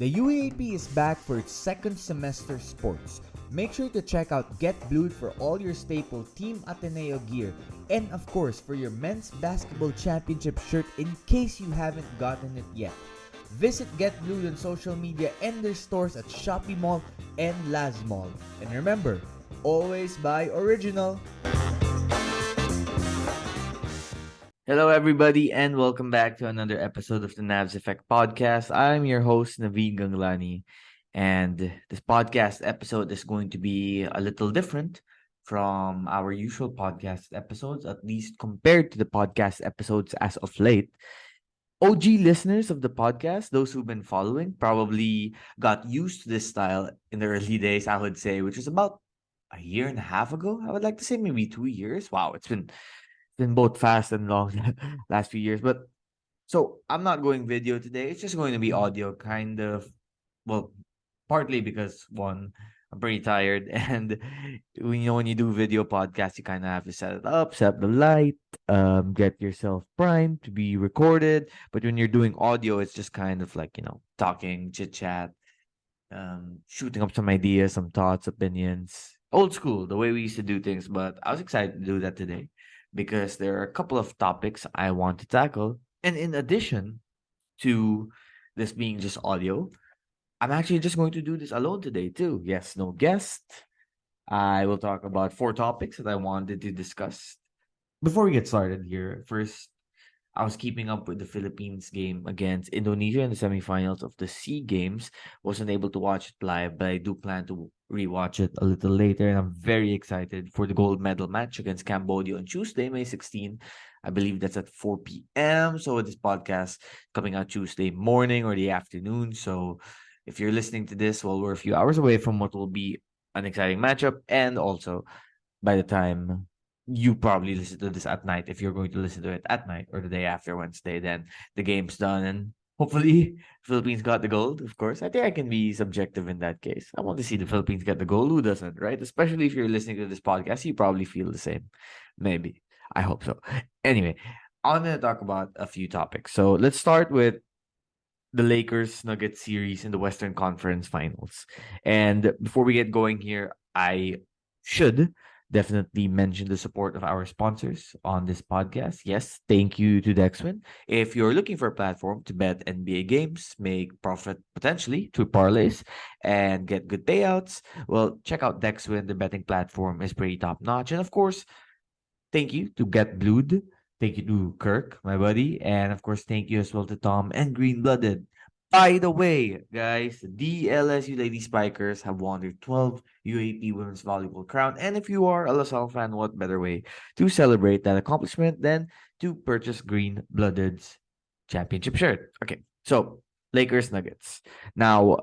The UAAP is back for its second semester sports. Make sure to check out Get Blued for all your staple Team Ateneo gear, and of course for your men's basketball championship shirt in case you haven't gotten it yet. Visit Get Blued on social media and their stores at Shopee Mall and Laz Mall. And remember, always buy original. Hello, everybody, and welcome back to another episode of the Navs Effect podcast. I'm your host, Naveen Ganglani, and this podcast episode is going to be a little different from our usual podcast episodes, at least compared to the podcast episodes as of late. OG listeners of the podcast, those who've been following, probably got used to this style in the early days, I would say, which was about a year and a half ago. I would like to say maybe 2 years. Wow, it's been both fast and long last few years. But so I'm not going video today. It's just going to be audio, kind of. Well, partly because one, I'm pretty tired, and when you do video podcasts, you kind of have to set it up, set up the light, get yourself primed to be recorded. But when you're doing audio, it's just kind of like talking, chit chat, shooting up some ideas, some thoughts, opinions. Old school, the way we used to do things. But I was excited to do that today because there are a couple of topics I want to tackle. And in addition to this being just audio, I'm actually just going to do this alone today, too. Yes, no guest. I will talk about 4 topics that I wanted to discuss. Before we get started here, first, I was keeping up with the Philippines game against Indonesia in the semifinals of the SEA Games. Wasn't able to watch it live, but I do plan to rewatch it a little later. And I'm very excited for the gold medal match against Cambodia on Tuesday, May 16. I believe that's at 4 p.m. So this podcast coming out Tuesday morning or the afternoon. So if you're listening to this, well, we're a few hours away from what will be an exciting matchup. And also, by the time you probably listen to this at night, if you're going to listen to it at night or the day after Wednesday, then the game's done. And hopefully, Philippines got the gold, of course. I think I can be subjective in that case. I want to see the Philippines get the gold. Who doesn't, right? Especially if you're listening to this podcast, you probably feel the same. Maybe. I hope so. Anyway, I'm going to talk about a few topics. So let's start with the Lakers Nuggets series in the Western Conference Finals. And before we get going here, I should definitely mention the support of our sponsors on this podcast. Yes, thank you to Dexwin. If you're looking for a platform to bet NBA games, make profit potentially through parlays, and get good payouts, well, check out Dexwin. The betting platform is pretty top notch. And of course, thank you to Get Blued. Thank you to Kirk, my buddy. And of course, thank you as well to Tom and Green Blooded. By the way, guys, the LSU Lady Spikers have won their 12th UAP Women's Volleyball crown. And if you are a LaSalle fan, what better way to celebrate that accomplishment than to purchase Green Blooded's championship shirt? Okay, so Lakers Nuggets. Now,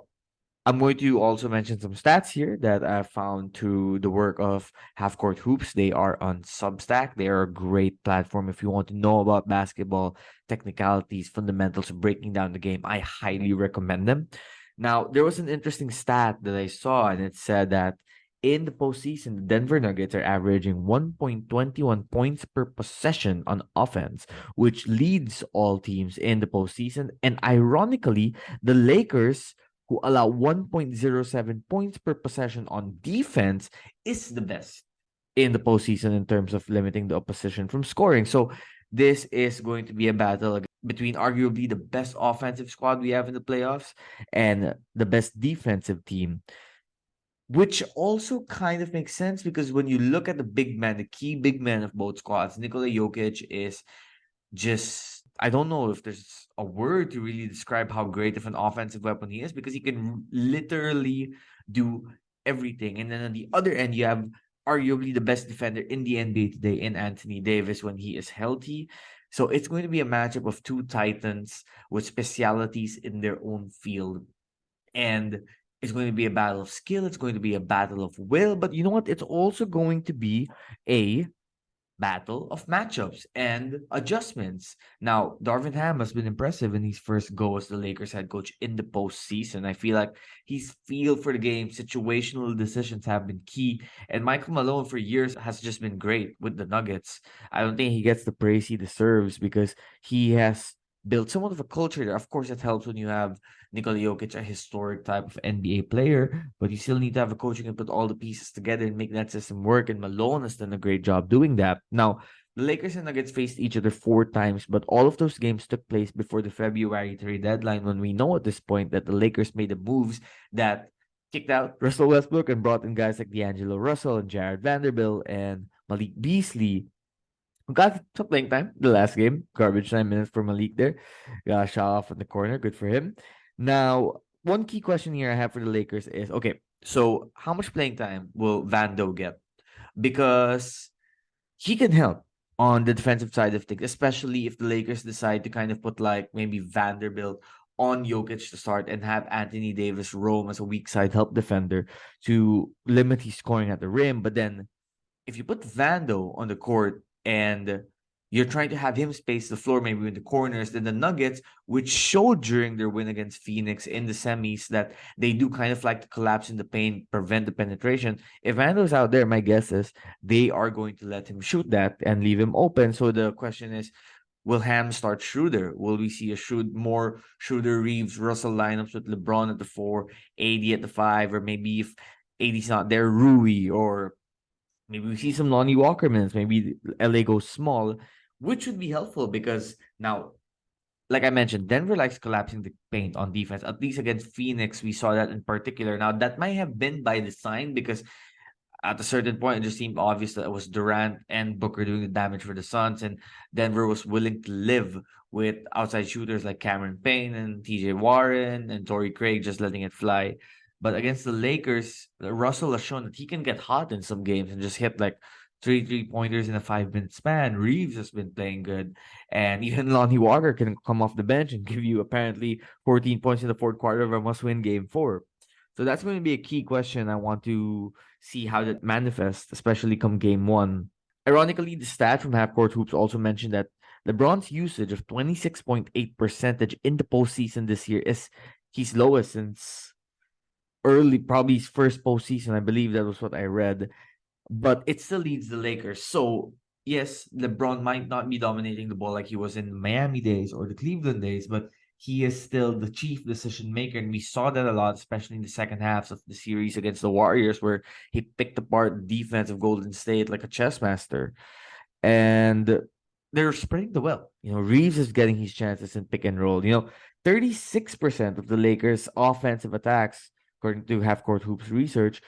I'm going to also mention some stats here that I found through the work of Half Court Hoops. They are on Substack. They are a great platform if you want to know about basketball technicalities, fundamentals, breaking down the game. I highly recommend them. Now, there was an interesting stat that I saw, and it said that in the postseason, the Denver Nuggets are averaging 1.21 points per possession on offense, which leads all teams in the postseason. And ironically, the Lakers, who allow 1.07 points per possession on defense, is the best in the postseason in terms of limiting the opposition from scoring. So this is going to be a battle between arguably the best offensive squad we have in the playoffs and the best defensive team, which also kind of makes sense because when you look at the big man, the key big man of both squads, Nikola Jokic is just, I don't know if there's a word to really describe how great of an offensive weapon he is because he can literally do everything. And then on the other end, you have arguably the best defender in the NBA today in Anthony Davis when he is healthy. So it's going to be a matchup of two titans with specialities in their own field. And it's going to be a battle of skill. It's going to be a battle of will. But you know what? It's also going to be a battle of matchups and adjustments. Now, Darvin Ham has been impressive in his first go as the Lakers head coach in the postseason. I feel like his feel for the game, situational decisions have been key. And Michael Malone for years has just been great with the Nuggets. I don't think he gets the praise he deserves because he has built somewhat of a culture there. Of course, it helps when you have Nikola Jokic a historic type of NBA player, but you still need to have a coaching and put all the pieces together and make that system work. And Malone has done a great job doing that. Now, the Lakers and Nuggets faced each other 4 times, but all of those games took place before the February trade deadline when we know at this point that the Lakers made the moves that kicked out Russell Westbrook and brought in guys like D'Angelo Russell and Jared Vanderbilt and Malik Beasley. Got some playing time the last game. Garbage time minutes for Malik there. Got a shot off in the corner. Good for him. Now, one key question here I have for the Lakers is okay, so how much playing time will Vando get? Because he can help on the defensive side of things, especially if the Lakers decide to kind of put like maybe Vanderbilt on Jokic to start and have Anthony Davis roam as a weak side help defender to limit his scoring at the rim. But then if you put Vando on the court and you're trying to have him space the floor maybe in the corners, then the Nuggets, which showed during their win against Phoenix in the semis that they do kind of like to collapse in the paint, prevent the penetration. If Vando's out there, my guess is they are going to let him shoot that and leave him open. So the question is, will Ham start Schroeder? Will we see more Schroeder, Reeves, Russell lineups with LeBron at the 4, AD at the 5, or maybe if AD's not there, Rui, or maybe we see some Lonnie Walker minutes. Maybe LA goes small, which would be helpful because now, like I mentioned, Denver likes collapsing the paint on defense. At least against Phoenix, we saw that in particular. Now, that might have been by design because at a certain point, it just seemed obvious that it was Durant and Booker doing the damage for the Suns, and Denver was willing to live with outside shooters like Cameron Payne and TJ Warren and Torrey Craig just letting it fly. But against the Lakers, Russell has shown that he can get hot in some games and just hit like three pointers in a 5 minute span. Reeves has been playing good. And even Lonnie Walker can come off the bench and give you apparently 14 points in the fourth quarter of a must win game 4. So that's going to be a key question. I want to see how that manifests, especially come game 1. Ironically, the stat from Half Court Hoops also mentioned that LeBron's usage of 26.8% in the postseason this year is his lowest since probably his first postseason. I believe that was what I read. But it still leads the Lakers. So, yes, LeBron might not be dominating the ball like he was in the Miami days or the Cleveland days, but he is still the chief decision maker. And we saw that a lot, especially in the second halves of the series against the Warriors, where he picked apart the defense of Golden State like a chess master. And they're spreading the wealth. Reeves is getting his chances in pick and roll. 36% of the Lakers' offensive attacks, according to Half Court Hoops research,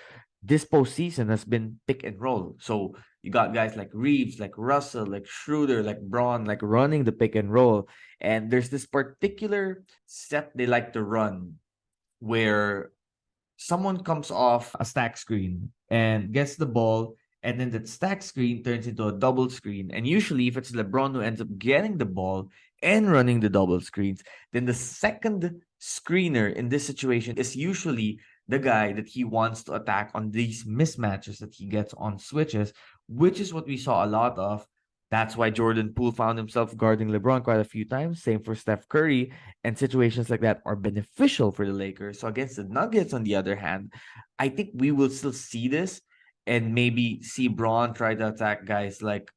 this postseason has been pick and roll. So you got guys like Reeves, like Russell, like Schroeder, like Braun, like running the pick and roll. And there's this particular set they like to run where someone comes off a stack screen and gets the ball, and then that stack screen turns into a double screen. And usually, if it's LeBron who ends up getting the ball and running the double screens, then the second screener in this situation is usually the guy that he wants to attack on these mismatches that he gets on switches, which is what we saw a lot of. That's why Jordan Poole found himself guarding LeBron quite a few times. Same for Steph Curry. And situations like that are beneficial for the Lakers. So against the Nuggets, on the other hand, I think we will still see this and maybe see Braun try to attack guys like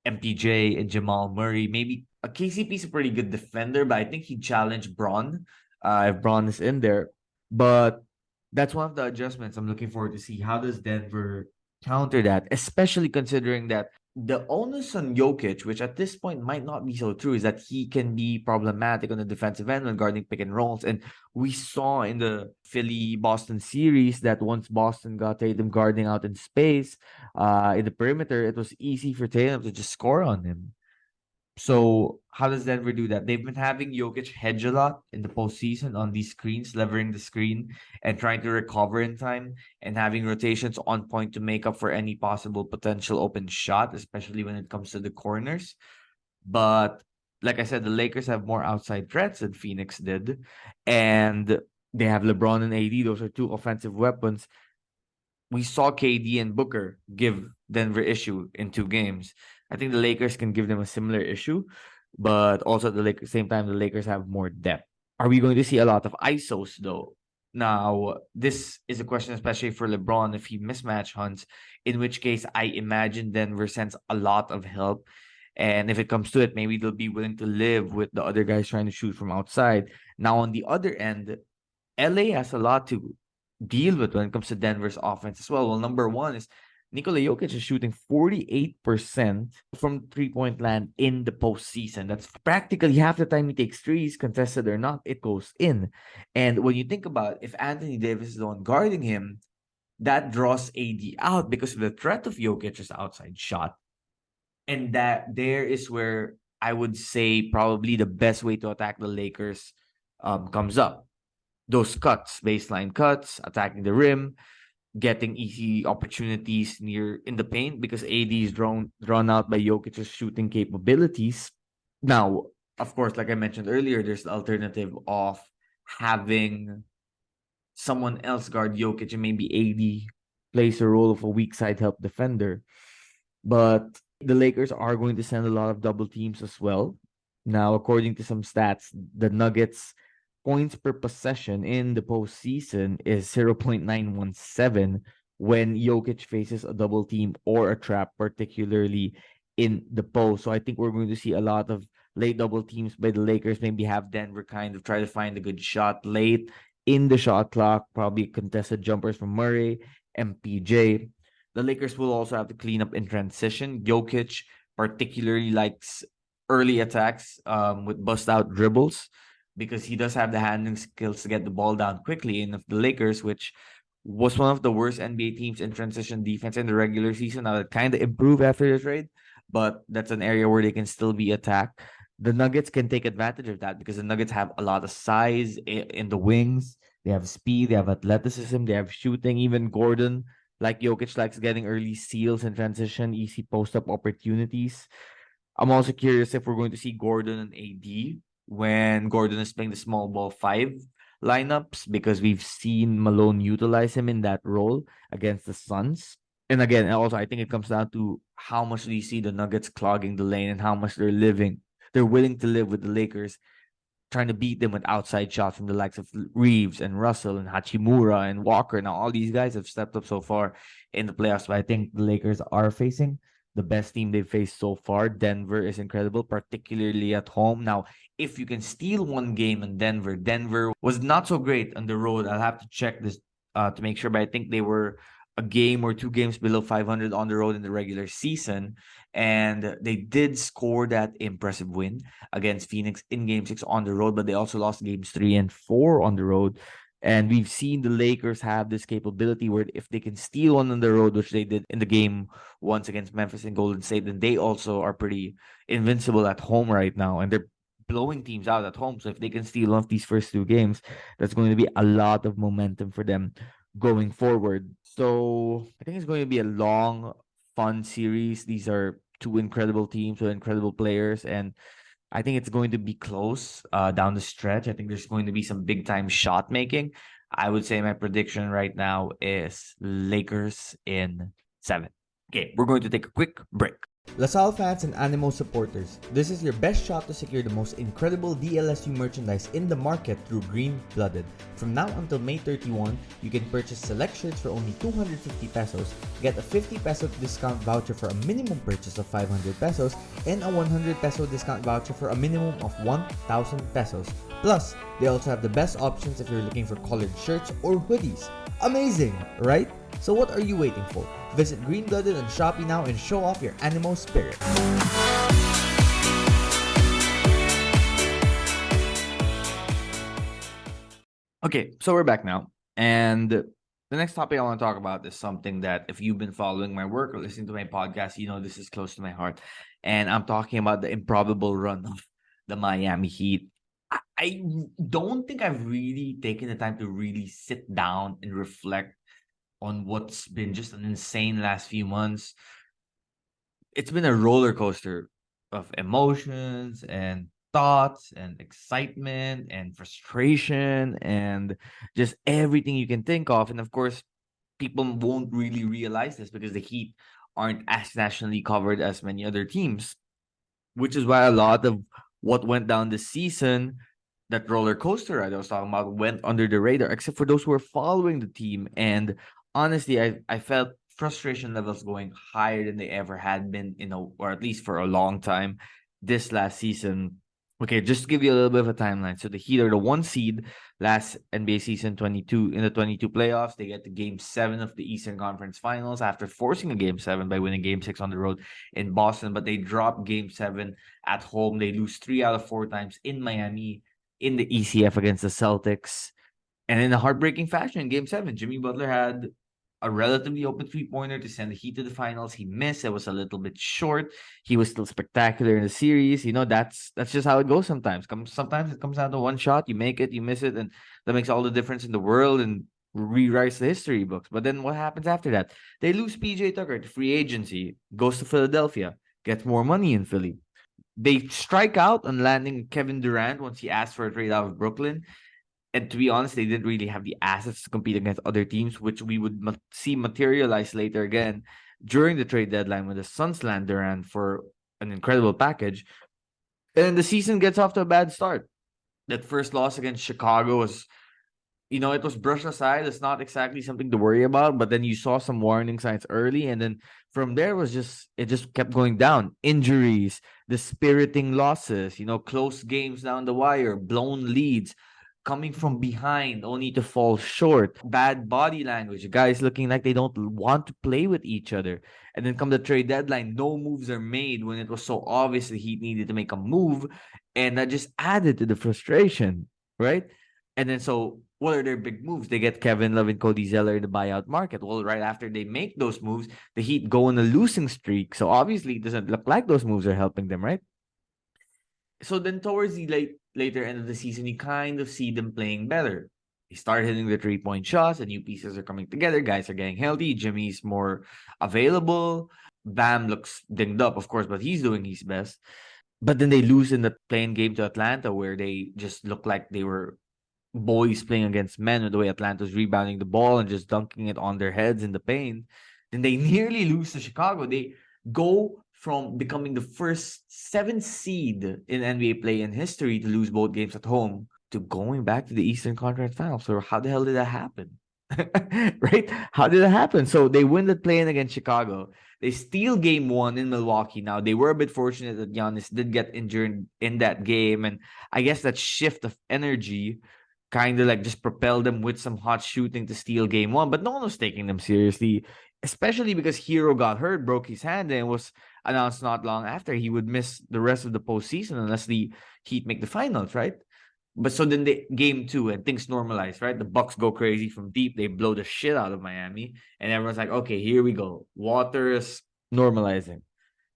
MPJ and Jamal Murray. Maybe a KCP is a pretty good defender, but I think he challenged Braun if Braun is in there. But that's one of the adjustments I'm looking forward to see. How does Denver counter that, especially considering that the onus on Jokic, which at this point might not be so true, is that he can be problematic on the defensive end when guarding pick and rolls. And we saw in the Philly-Boston series that once Boston got Tatum guarding out in space, in the perimeter, it was easy for Tatum to just score on him. So how does Denver do that? They've been having Jokic hedge a lot in the postseason on these screens, levering the screen and trying to recover in time and having rotations on point to make up for any possible potential open shot, especially when it comes to the corners. But like I said, the Lakers have more outside threats than Phoenix did. And they have LeBron and AD. Those are two offensive weapons. We saw KD and Booker give Denver issue in 2 games. I think the Lakers can give them a similar issue, but also at the same time, the Lakers have more depth. Are we going to see a lot of ISOs though? Now, this is a question, especially for LeBron, if he mismatch hunts, in which case I imagine Denver sends a lot of help And if it comes to it, maybe they'll be willing to live with the other guys trying to shoot from outside. Now, on the other end, LA has a lot to deal with when it comes to Denver's offense as well. Well, number one is Nikola Jokic is shooting 48% from three-point land in the postseason. That's practically half the time he takes threes, contested or not, it goes in. And when you think about if Anthony Davis is the one guarding him, that draws AD out because of the threat of Jokic's outside shot. And that there is where I would say probably the best way to attack the Lakers comes up. Those cuts, baseline cuts, attacking the rim, getting easy opportunities near in the paint because AD is drawn out by Jokic's shooting capabilities. Now, of course, like I mentioned earlier, there's the alternative of having someone else guard Jokic and maybe AD plays the role of a weak side help defender. But the Lakers are going to send a lot of double teams as well. Now, according to some stats, the Nuggets points per possession in the postseason is 0.917 when Jokic faces a double team or a trap, particularly in the post. So I think we're going to see a lot of late double teams by the Lakers. Maybe have Denver kind of try to find a good shot late in the shot clock, probably contested jumpers from Murray, MPJ. The Lakers will also have to clean up in transition. Jokic particularly likes early attacks with bust out dribbles because he does have the handling skills to get the ball down quickly. And if the Lakers, which was one of the worst NBA teams in transition defense in the regular season, now that kind of improved after the trade, but that's an area where they can still be attacked. The Nuggets can take advantage of that because the Nuggets have a lot of size in the wings. They have speed, they have athleticism, they have shooting. Even Gordon, like Jokic, likes getting early steals in transition, easy post-up opportunities. I'm also curious if we're going to see Gordon and AD when Gordon is playing the small ball five lineups because we've seen Malone utilize him in that role against the Suns. And again, also I think it comes down to how much do you see the Nuggets clogging the lane and how much they're willing to live with the Lakers trying to beat them with outside shots from the likes of Reeves and Russell and Hachimura and Walker. Now, all these guys have stepped up so far in the playoffs, but I think the Lakers are facing the best team they've faced so far. Denver is incredible, particularly at home. Now, if you can steal one game in Denver, Denver was not so great on the road. I'll have to check this to make sure, but I think they were a game or two games below 500 on the road in the regular season. And they did score that impressive win against Phoenix in game 6 on the road, but they also lost games 3 and 4 on the road. And we've seen the Lakers have this capability where if they can steal one on the road, which they did in the game once against Memphis and Golden State, then they also are pretty invincible at home right now. And they're blowing teams out at home. So if they can steal one of these first two games, that's going to be a lot of momentum for them going forward. So I think it's going to be a long, fun series. These are two incredible teams with incredible players, and I think it's going to be close down the stretch. I think there's going to be some big time shot making. I would say my prediction right now is Lakers in 7. Okay, we're going to take a quick break. LaSalle fans and Animo supporters, this is your best shot to secure the most incredible DLSU merchandise in the market through Green Blooded. From now until May 31, you can purchase select shirts for only 250 pesos, get a 50 peso discount voucher for a minimum purchase of 500 pesos, and a 100 peso discount voucher for a minimum of 1,000 pesos. Plus, they also have the best options if you're looking for collared shirts or hoodies. Amazing, right? So what are you waiting for? Visit Green Blooded on Shopee now and show off your animal spirit. Okay, so we're back now. And the next topic I want to talk about is something that if you've been following my work or listening to my podcast, you know this is close to my heart. And I'm talking about the improbable run of the Miami Heat. I don't think I've really taken the time to really sit down and reflect on what's been just an insane last few months. It's been a roller coaster of emotions and thoughts and excitement and frustration and just everything you can think of. And of course, people won't really realize this because the Heat aren't as nationally covered as many other teams, which is why a lot of what went down this season, that roller coaster ride I was talking about, went under the radar, except for those who were following the team. And honestly, I felt frustration levels going higher than they ever had been or at least for a long time this last season. Okay, just to give you a little bit of a timeline. So the Heat are the 1 seed last NBA season 22 in the 22 playoffs. They get to game 7 of the Eastern Conference Finals after forcing a game 7 by winning game 6 on the road in Boston, but they drop game 7 at home. They lose 3 out of 4 times in Miami in the ECF against the Celtics. And in a heartbreaking fashion, in game 7, Jimmy Butler had a relatively open three-pointer to send the Heat to the finals. He missed. It was a little bit short. He was still spectacular in the series. That's just how it goes sometimes. Sometimes it comes down to one shot. You make it, you miss it, and that makes all the difference in the world and rewrites the history books. But then what happens after that? They lose PJ Tucker to free agency, goes to Philadelphia, gets more money in Philly. They strike out on landing Kevin Durant once he asked for a trade out of Brooklyn. And to be honest, they didn't really have the assets to compete against other teams, which we would see materialize later again during the trade deadline when the Suns land Durant for an incredible package. And the season gets off to a bad start. That first loss against Chicago was, it was brushed aside. It's not exactly something to worry about, but then you saw some warning signs early, and then from there it just kept going down. Injuries, dispiriting losses, close games down the wire, blown leads, coming from behind only to fall short, bad body language, guys looking like they don't want to play with each other. And then come the trade deadline, no moves are made when it was so obvious the Heat needed to make a move, and that just added to the frustration, right? And then so what are their big moves? They get Kevin Love and Cody Zeller in the buyout market. Well, right after they make those moves, the Heat go on a losing streak. So obviously it doesn't look like those moves are helping them, right? So then towards the later end of the season, you kind of see them playing better. They start hitting the 3-point shots, and new pieces are coming together. Guys are getting healthy. Jimmy's more available. Bam looks dinged up, of course, but he's doing his best. But then they lose in the playing game to Atlanta, where they just look like they were boys playing against men, with the way Atlanta's rebounding the ball and just dunking it on their heads in the paint. Then they nearly lose to Chicago. They go from becoming the first 7th seed in NBA play in history to lose both games at home to going back to the Eastern Conference Finals. So how the hell did that happen? Right? How did that happen? So they win the play-in against Chicago. They steal game 1 in Milwaukee. Now, they were a bit fortunate that Giannis did get injured in that game. And I guess that shift of energy kind of like just propelled them with some hot shooting to steal game 1. But no one was taking them seriously, especially because Hero got hurt, broke his hand, and was announced not long after he would miss the rest of the postseason unless the Heat make the finals, right? But so then game 2 and things normalize, right? The Bucks go crazy from deep. They blow the shit out of Miami. And everyone's like, okay, here we go. Water is normalizing.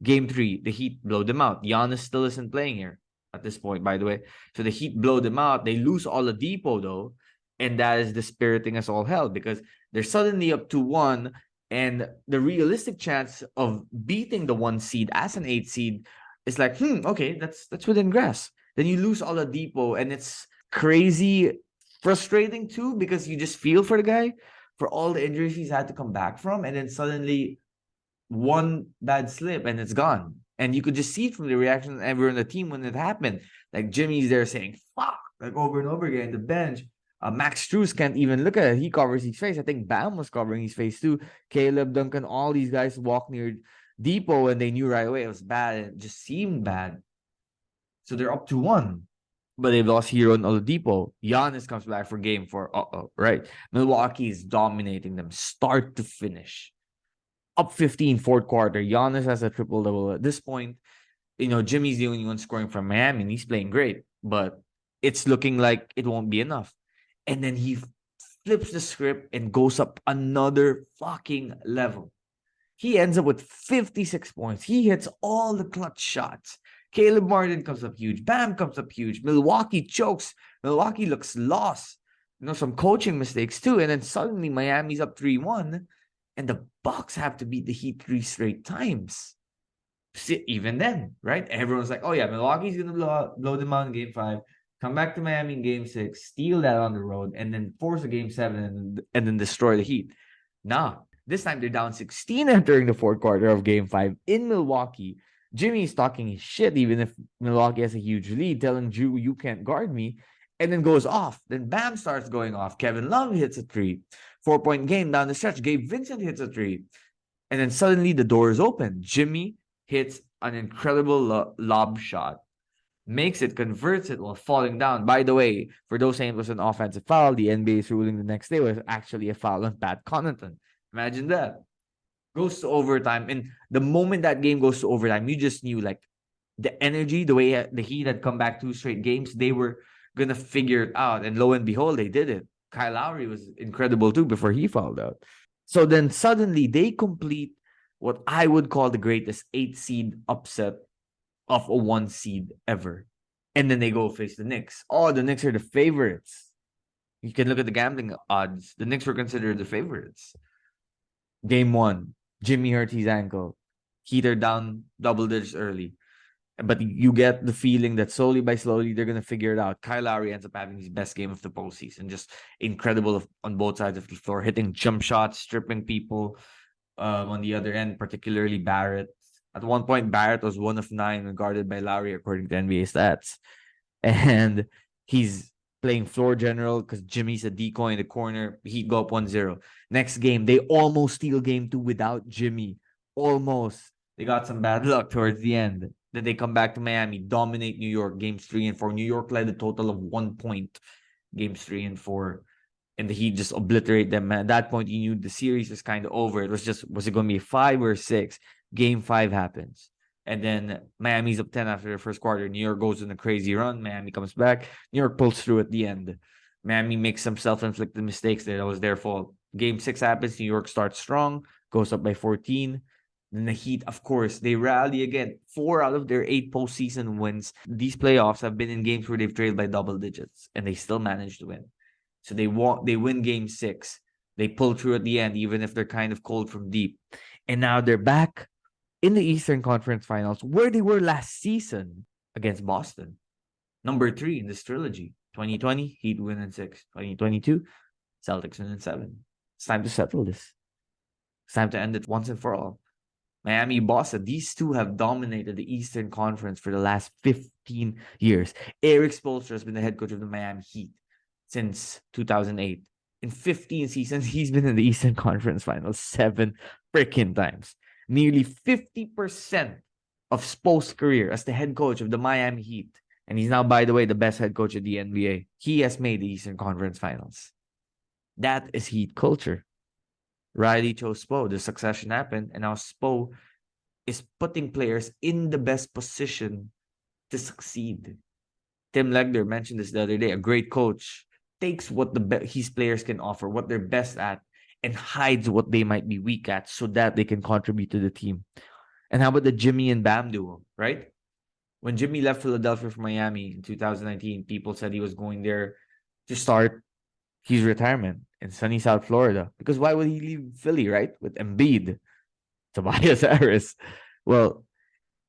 Game 3, the Heat blow them out. Giannis still isn't playing here at this point, by the way. So the Heat blow them out. They lose Oladipo, though. And that is dispiriting as all hell because they're suddenly up to 1. And the realistic chance of beating the 1 seed as an 8 seed is like, okay, that's within grasp. Then you lose Oladipo, and it's crazy frustrating too because you just feel for the guy for all the injuries he's had to come back from, and then suddenly one bad slip and it's gone. And you could just see from the reaction of everyone on the team when it happened. Like Jimmy's there saying "fuck" like over and over again. The bench. Max Strus can't even look at it. He covers his face. I think Bam was covering his face too. Caleb, Duncan, all these guys walk near Depot and they knew right away it was bad. It just seemed bad. So they're up to 1. But they've lost Hero and Oladipo. Giannis comes back for game 4. Right? Milwaukee is dominating them start to finish. Up 15 fourth quarter. Giannis has a triple-double. At this point, Jimmy's the only one scoring from Miami, and he's playing great. But it's looking like it won't be enough. And then he flips the script and goes up another fucking level. He ends up with 56 points. He hits all the clutch shots. Caleb Martin comes up huge. Bam comes up huge. Milwaukee chokes. Milwaukee looks lost. Some coaching mistakes too. And then suddenly Miami's up 3-1. And the Bucks have to beat the Heat 3 straight times. Even then, right? Everyone's like, oh yeah, Milwaukee's going to blow them out in game 5. Come back to Miami in game 6. Steal that on the road. And then force a game 7 and then destroy the Heat. Nah. This time they're down 16 entering the fourth quarter of game 5 in Milwaukee. Jimmy's talking his shit, even if Milwaukee has a huge lead, telling Drew, you can't guard me, and then goes off. Then Bam starts going off. Kevin Love hits a 3. 4-point game down the stretch. Gabe Vincent hits a 3. And then suddenly the door is open. Jimmy hits an incredible lob shot, makes it, converts it while falling down. By the way, for those saying it was an offensive foul, the NBA's ruling the next day was actually a foul on Pat Connaughton. Imagine that. Goes to overtime. And the moment that game goes to overtime, you just knew like the energy, the way the Heat had come back 2 straight games, they were going to figure it out. And lo and behold, they did it. Kyle Lowry was incredible too before he fouled out. So then suddenly they complete what I would call the greatest 8 seed upset of a 1 seed ever. And then they go face the Knicks. Oh, the Knicks are the favorites. You can look at the gambling odds. The Knicks were considered the favorites. Game 1, Jimmy hurt his ankle. Heat are down double digits early. But you get the feeling that slowly by slowly, they're going to figure it out. Kyle Lowry ends up having his best game of the postseason. Just incredible on both sides of the floor, hitting jump shots, stripping people on the other end, particularly Barrett. At one point, Barrett was 1 of 9 guarded by Lowry, according to NBA stats. And he's playing floor general because Jimmy's a decoy in the corner. Heat go up 1-0. Next game, they almost steal game 2 without Jimmy. Almost. They got some bad luck towards the end. Then they come back to Miami, dominate New York, games 3 and 4. New York led a total of 1 point, games 3 and 4. And the Heat just obliterate them. At that point, you knew the series was kind of over. It was just, was it going to be 5 or 6? Game 5 happens. And then Miami's up 10 after the first quarter. New York goes on a crazy run. Miami comes back. New York pulls through at the end. Miami makes some self-inflicted mistakes there. That was their fault. Game 6 happens. New York starts strong, goes up by 14. Then the Heat, of course, they rally again. 4 out of their 8 postseason wins. These playoffs have been in games where they've trailed by double digits, and they still managed to win. So they win game 6. They pull through at the end, even if they're kind of cold from deep. And now they're back in the Eastern Conference Finals, where they were last season against Boston. Number 3 in this trilogy. 2020, Heat win in 6. 2022, Celtics win in 7. It's time to settle this. It's time to end it once and for all. Miami, Boston, these two have dominated the Eastern Conference for the last 15 years. Eric Spoelstra has been the head coach of the Miami Heat since 2008. In 15 seasons, he's been in the Eastern Conference Finals 7 freaking times. Nearly 50% of Spoelstra's career as the head coach of the Miami Heat. And he's now, by the way, the best head coach of the NBA. He has made the Eastern Conference Finals. That is Heat culture. Riley chose Spo. The succession happened, and now Spo is putting players in the best position to succeed. Tim Legler mentioned this the other day. A great coach takes what his players can offer, what they're best at, and hides what they might be weak at so that they can contribute to the team. And how about the Jimmy and Bam duo, right? When Jimmy left Philadelphia for Miami in 2019, people said he was going there to start his retirement in sunny South Florida. Because why would he leave Philly, right? With Embiid, Tobias Harris. Well,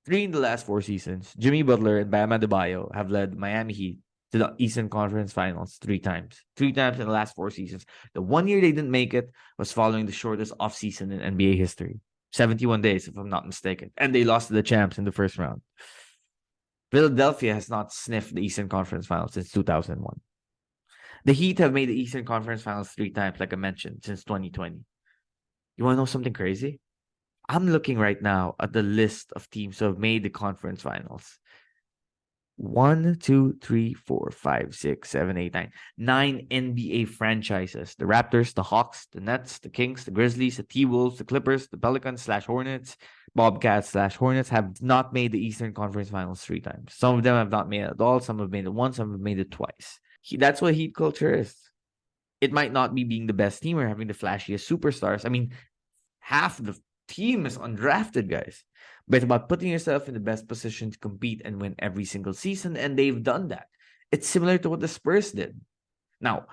3 in the last 4 seasons, Jimmy Butler and Bam Adebayo have led Miami Heat to the Eastern Conference Finals 3 times. 3 times in the last 4 seasons. The 1 year they didn't make it was following the shortest offseason in NBA history. 71 days, if I'm not mistaken. And they lost to the champs in the first round. Philadelphia has not sniffed the Eastern Conference Finals since 2001. The Heat have made the Eastern Conference Finals 3 times, like I mentioned, since 2020. You want to know something crazy? I'm looking right now at the list of teams who have made the conference finals. 1, 2, 3, 4, 5, 6, 7, 8, 9. 9 NBA franchises. The Raptors, the Hawks, the Nets, the Kings, the Grizzlies, the T-Wolves, the Clippers, the Pelicans/Hornets, Bobcats/Hornets have not made the Eastern Conference Finals 3 times. Some of them have not made it at all. Some have made it once. Some have made it twice. That's what Heat culture is. It might not be being the best team or having the flashiest superstars. I mean, half the team is undrafted, guys. But it's about putting yourself in the best position to compete and win every single season, and they've done that. It's similar to what the Spurs did. Now,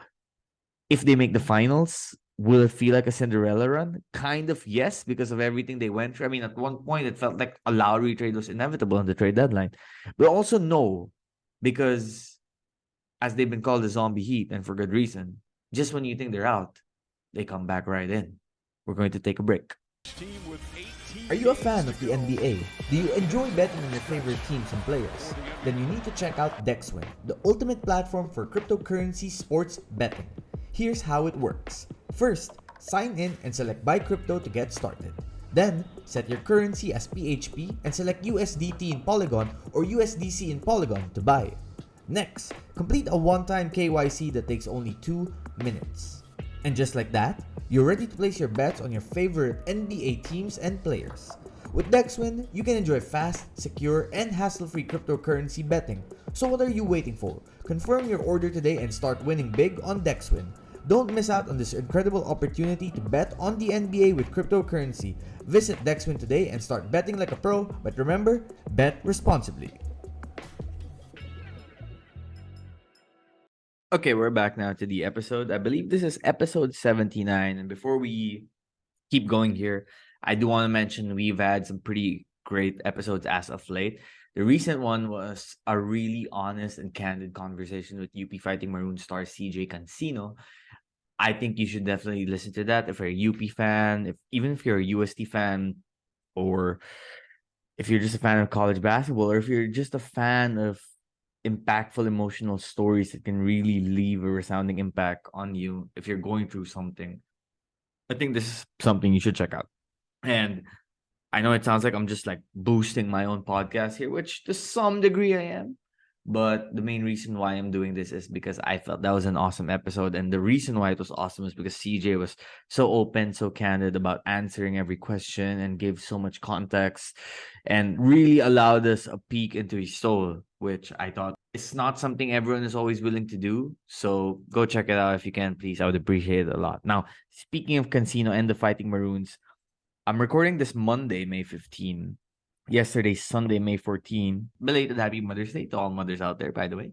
if they make the finals, will it feel like a Cinderella run? Kind of, yes, because of everything they went through. I mean, at one point, it felt like a Lowry trade was inevitable on the trade deadline. But also no, because as they've been called the zombie Heat, and for good reason, just when you think they're out, they come back right in. We're going to take a break. Are you a fan of the NBA? Do you enjoy betting on your favorite teams and players? Then you need to check out DexWin, the ultimate platform for cryptocurrency sports betting. Here's how it works. First, sign in and select buy crypto to get started. Then, set your currency as PHP and select USDT in Polygon or USDC in Polygon to buy. Next, complete a one-time KYC that takes only 2 minutes. And just like that, you're ready to place your bets on your favorite NBA teams and players. With DexWin, you can enjoy fast, secure, and hassle-free cryptocurrency betting. So what are you waiting for? Confirm your order today and start winning big on DexWin. Don't miss out on this incredible opportunity to bet on the NBA with cryptocurrency. Visit DexWin today and start betting like a pro, but remember, bet responsibly. Okay, we're back now to the episode. I believe this is episode 79. And before we keep going here, I do want to mention we've had some pretty great episodes as of late. The recent one was a really honest and candid conversation with UP Fighting Maroons star CJ Cancino. I think you should definitely listen to that if you're a UP fan, even if you're a UST fan, or if you're just a fan of college basketball, or if you're just a fan of impactful emotional stories that can really leave a resounding impact on you if you're going through something. I think this is something you should check out. And I know it sounds like I'm just like boosting my own podcast here, which to some degree I am. But the main reason why I'm doing this is because I felt that was an awesome episode. And the reason why it was awesome is because CJ was so open, so candid about answering every question and gave so much context and really allowed us a peek into his soul, which I thought is not something everyone is always willing to do. So go check it out if you can, please. I would appreciate it a lot. Now, speaking of Cancino and the Fighting Maroons, I'm recording this Monday, May 15. Yesterday, Sunday, May 14. Belated Happy Mother's Day to all mothers out there, by the way.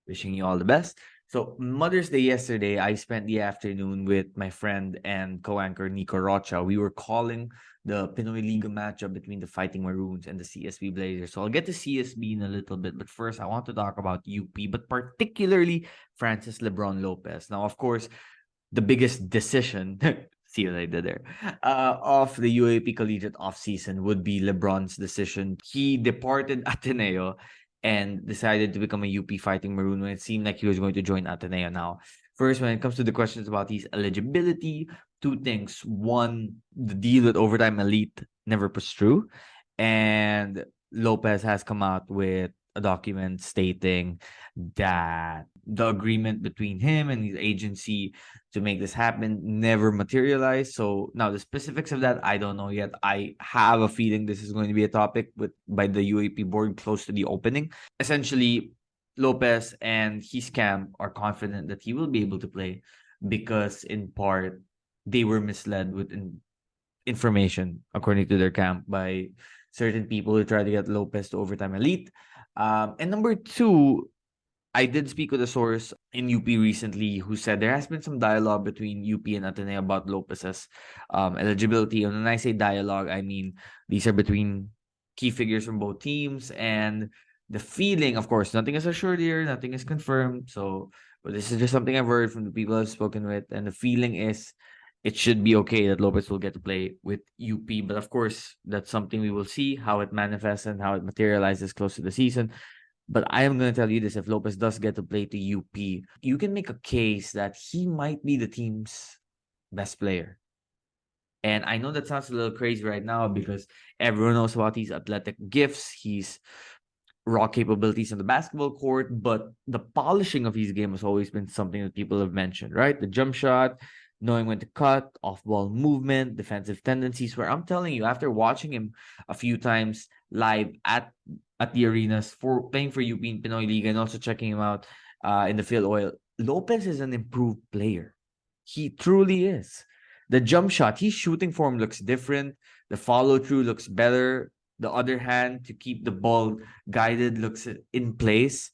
Wishing you all the best. So, Mother's Day yesterday, I spent the afternoon with my friend and co-anchor Nico Rocha. We were calling the Pinoy Liga matchup between the Fighting Maroons and the CSB Blazers. So, I'll get to CSB in a little bit. But first, I want to talk about UP, but particularly Francis LeBron Lopez. Now, of course, the biggest decision see what I did there, of the UAP Collegiate offseason would be LeBron's decision. He departed Ateneo and decided to become a UP Fighting Maroon when it seemed like he was going to join Ateneo now. First, when it comes to the questions about his eligibility, two things. One, the deal with Overtime Elite never pushed through. And Lopez has come out with a document stating that the agreement between him and his agency to make this happen never materialized. So now the specifics of that, I don't know yet. I have a feeling this is going to be a topic by the UAP board close to the opening. Essentially, Lopez and his camp are confident that he will be able to play because in part they were misled with information, according to their camp, by certain people who tried to get Lopez to Overtime Elite. And number two, I did speak with a source in UP recently who said there has been some dialogue between UP and Ateneo about Lopez's eligibility. And when I say dialogue, I mean these are between key figures from both teams. And the feeling, of course, nothing is assured here, nothing is confirmed. But this is just something I've heard from the people I've spoken with. And the feeling is it should be okay that Lopez will get to play with UP. But of course, that's something we will see how it manifests and how it materializes close to the season. But I am going to tell you this, if Lopez does get to play to UP, you can make a case that he might be the team's best player. And I know that sounds a little crazy right now because everyone knows about his athletic gifts, his raw capabilities on the basketball court, but the polishing of his game has always been something that people have mentioned, right? The jump shot, knowing when to cut, off-ball movement, defensive tendencies, where I'm telling you, after watching him a few times live at the arenas for playing for UP in Pinoy League and also checking him out in the field oil, Lopez is an improved player. He truly is. The jump shot, his shooting form looks different. The follow-through looks better. The other hand to keep the ball guided looks in place.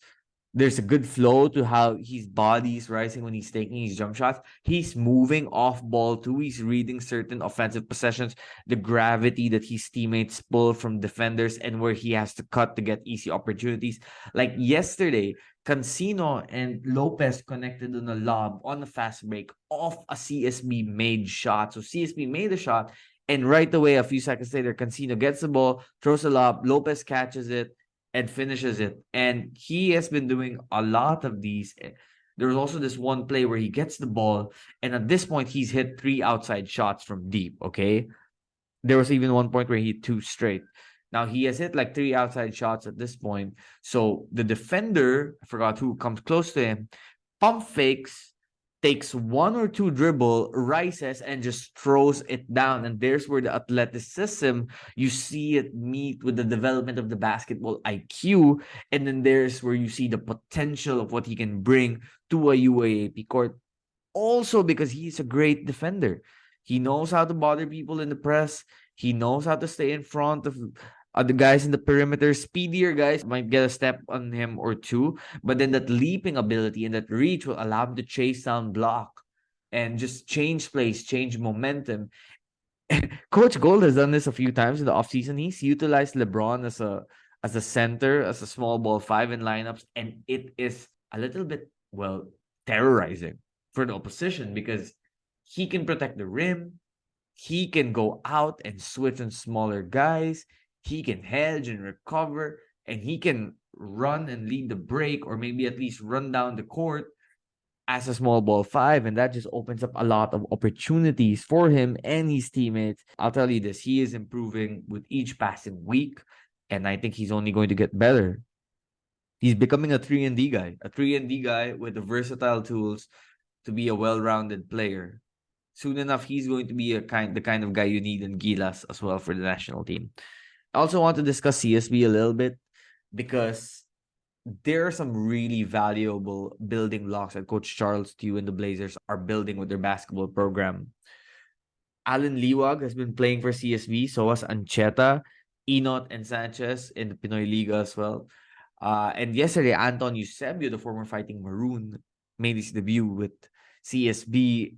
There's a good flow to how his body is rising when he's taking his jump shots. He's moving off ball too. He's reading certain offensive possessions, the gravity that his teammates pull from defenders and where he has to cut to get easy opportunities. Like yesterday, Cancino and Lopez connected on a lob on a fast break off a CSB made shot. So CSB made a shot, and right away, a few seconds later, Cancino gets the ball, throws a lob, Lopez catches it, and finishes it. And he has been doing a lot of these. There was also this one play where he gets the ball, and at this point, he's hit 3 outside shots from deep, okay? There was even one point where he hit two straight. Now he has hit like three outside shots at this point. So the defender, I forgot who comes close to him, pump fakes, takes one or two dribble, rises, and just throws it down. And there's where the athleticism, you see it meet with the development of the basketball IQ. And then there's where you see the potential of what he can bring to a UAAP court. Also because he's a great defender. He knows how to bother people in the press. He knows how to stay in front of the guys in the perimeter. Speedier guys might get a step on him or two, but then that leaping ability and that reach will allow him to chase down, block, and just change plays, change momentum. Coach Gold has done this a few times in the offseason. He's utilized LeBron as a center, as a small ball five in lineups, and it is a little bit, well, terrorizing for the opposition because he can protect the rim. He can go out and switch on smaller guys. He can hedge and recover, and he can run and lead the break, or maybe at least run down the court as a small ball five. And that just opens up a lot of opportunities for him and his teammates. I'll tell you this, he is improving with each passing week, and I think he's only going to get better. He's becoming a 3-and-D guy, with the versatile tools to be a well-rounded player. Soon enough, he's going to be the kind of guy you need in Gilas as well for the national team. I also want to discuss CSB a little bit because there are some really valuable building blocks that Coach Charles Tew and the Blazers are building with their basketball program. Alan Liwag has been playing for CSB, so has Ancheta, Enot, and Sanchez in the Pinoy Liga as well. And yesterday, Anton Eusebio, the former Fighting Maroon, made his debut with CSB.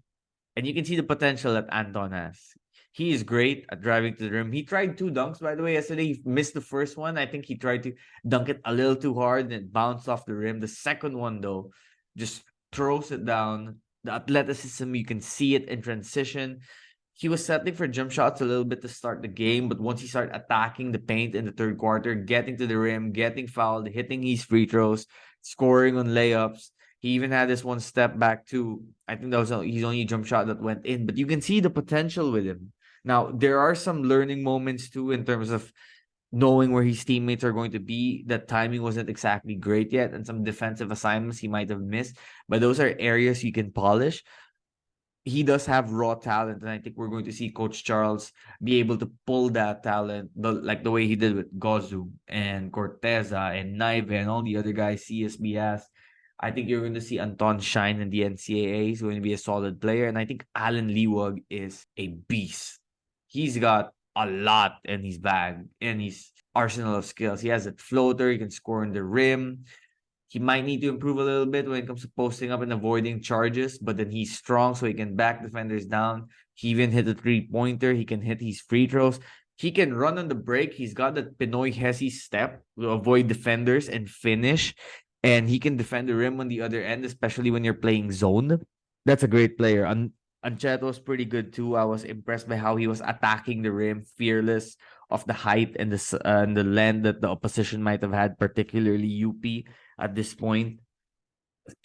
And you can see the potential that Anton has. He is great at driving to the rim. He tried two dunks, by the way, yesterday. He missed the first one. I think he tried to dunk it a little too hard and it bounced off the rim. The second one, though, just throws it down. The athleticism, you can see it in transition. He was settling for jump shots a little bit to start the game, but once he started attacking the paint in the third quarter, getting to the rim, getting fouled, hitting his free throws, scoring on layups, he even had this one step back too. I think that was his only jump shot that went in, but you can see the potential with him. Now, there are some learning moments too in terms of knowing where his teammates are going to be. That timing wasn't exactly great yet, and some defensive assignments he might have missed, but those are areas you can polish. He does have raw talent, and I think we're going to see Coach Charles be able to pull that talent, like the way he did with Gozu and Corteza and Naive and all the other guys CSB has. I think you're going to see Anton shine in the NCAA. He's going to be a solid player. And I think Alan Liwag is a beast. He's got a lot in his bag, in his arsenal of skills. He has a floater. He can score in the rim. He might need to improve a little bit when it comes to posting up and avoiding charges, but then he's strong, so he can back defenders down. He even hit a three-pointer. He can hit his free throws. He can run on the break. He's got that Pinoy Hesi step to avoid defenders and finish. And he can defend the rim on the other end, especially when you're playing zone. That's a great player. Ancheto was pretty good too. I was impressed by how he was attacking the rim, fearless of the height and the length that the opposition might have had, particularly UP at this point.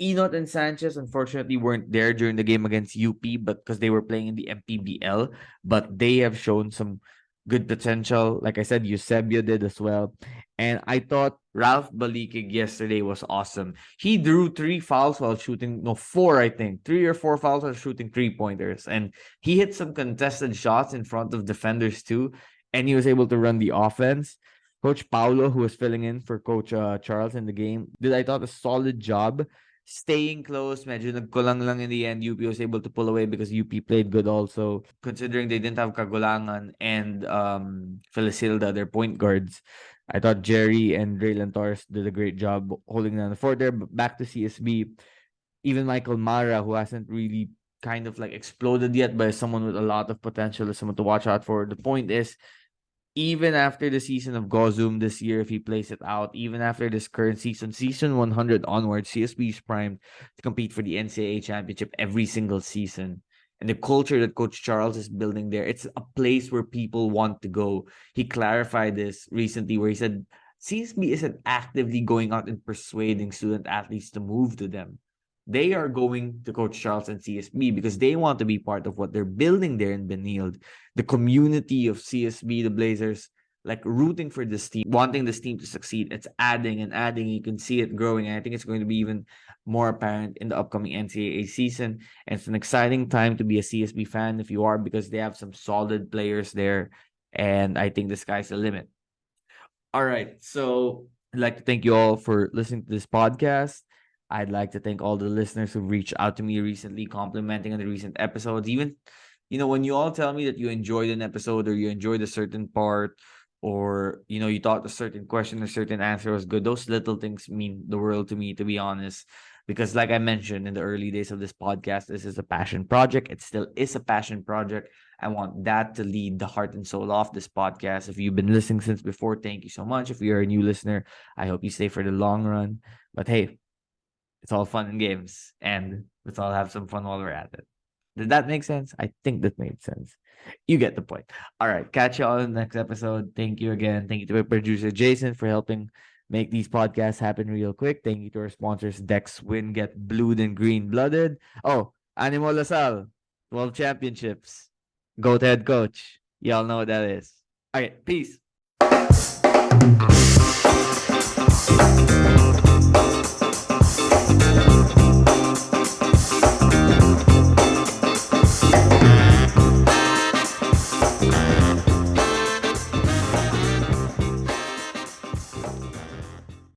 Enot and Sanchez unfortunately weren't there during the game against UP, but because they were playing in the MPBL, but they have shown some good potential. Like I said, Eusebio did as well. And I thought Ralph Balikig yesterday was awesome. He drew 3 fouls while shooting, no, 4, I think. 3 or 4 fouls while shooting 3-pointers. And he hit some contested shots in front of defenders too. And he was able to run the offense. Coach Paulo, who was filling in for Coach Charles in the game, did, I thought, a solid job staying close. Medyo nagkulang lang in the end. UP was able to pull away because UP played good also. Considering they didn't have Kagulangan and Felicilda, their point guards. I thought Jerry and Raylan Torres did a great job holding down the fort there. But back to CSB, even Michael Mara, who hasn't really kind of like exploded yet, but is someone with a lot of potential, is someone to watch out for. The point is, even after the season of Gozum this year, if he plays it out, even after this current season, season 100 onwards, CSB is primed to compete for the NCAA championship every single season. And the culture that Coach Charles is building there, it's a place where people want to go. He clarified this recently where he said, CSB isn't actively going out and persuading student athletes to move to them. they are going to Coach Charles and CSB because they want to be part of what they're building there in Benilde. The community of CSB, the Blazers, like rooting for this team, wanting this team to succeed. It's adding and adding. You can see it growing. And I think it's going to be even more apparent in the upcoming NCAA season. And it's an exciting time to be a CSB fan if you are, because they have some solid players there. And I think the sky's the limit. All right. So I'd like to thank you all for listening to this podcast. I'd like to thank all the listeners who reached out to me recently, complimenting on the recent episodes. Even, when you all tell me that you enjoyed an episode or you enjoyed a certain part, or, you thought a certain question or certain answer was good, those little things mean the world to me, to be honest. Because, like I mentioned in the early days of this podcast, this is a passion project. It still is a passion project. I want that to lead the heart and soul of this podcast. If you've been listening since before, thank you so much. If you're a new listener, I hope you stay for the long run. But hey, it's all fun and games, and let's all have some fun while we're at it. Did that make sense? I think that made sense. You get the point. All right, catch you all in the next episode. Thank you again. Thank you to my producer Jason for helping make these podcasts happen real quick. Thank you to our sponsors Dex Win, get blued and green blooded. Oh, Animo Lasal, 12 championships. Go to head coach. Y'all know what that is. All right, peace.